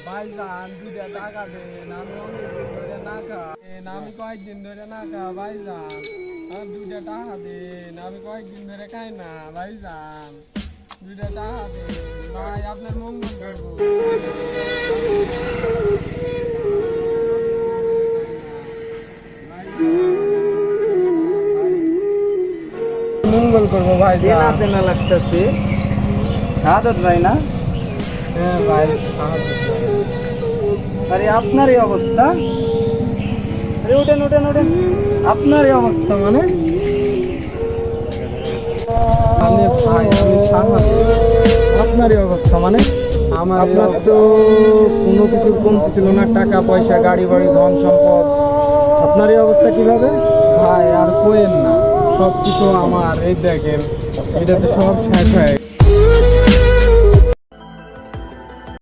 ভাইজান 2টা টাকা দেন, আমি অনেকদিন ধরে না খাই, আমি কয়েকদিন ধরে না খা ভাইজান, আর 2টা টাকা দেন, আমি কয়েকদিন ধরে খাই না ভাইজান, 2টা টাকা দেন ভাই, আপনার মঙ্গল করবো। মঙ্গল করবো ভাই, চেনা চেনা লাগতেছে। শাহাদাত ভাই না? হ্যাঁ ভাই। আরে আপনারই অবস্থা, আরে ওঠেন ওঠেন ওঠেন, আপনারই অবস্থা মানে? আমি ভাই, আমি সাংবাদিক। আপনারই অবস্থা মানে? আপনার তো কোনো কিছু কমতি ছিল না, টাকা পয়সা গাড়ি বাড়ি ধন সম্পদ, আপনারই অবস্থা কিভাবে? ভাই আর কোয়েন না, সব কিছু আমার এই দেখেন, এটাতে সব শেষ হয়ে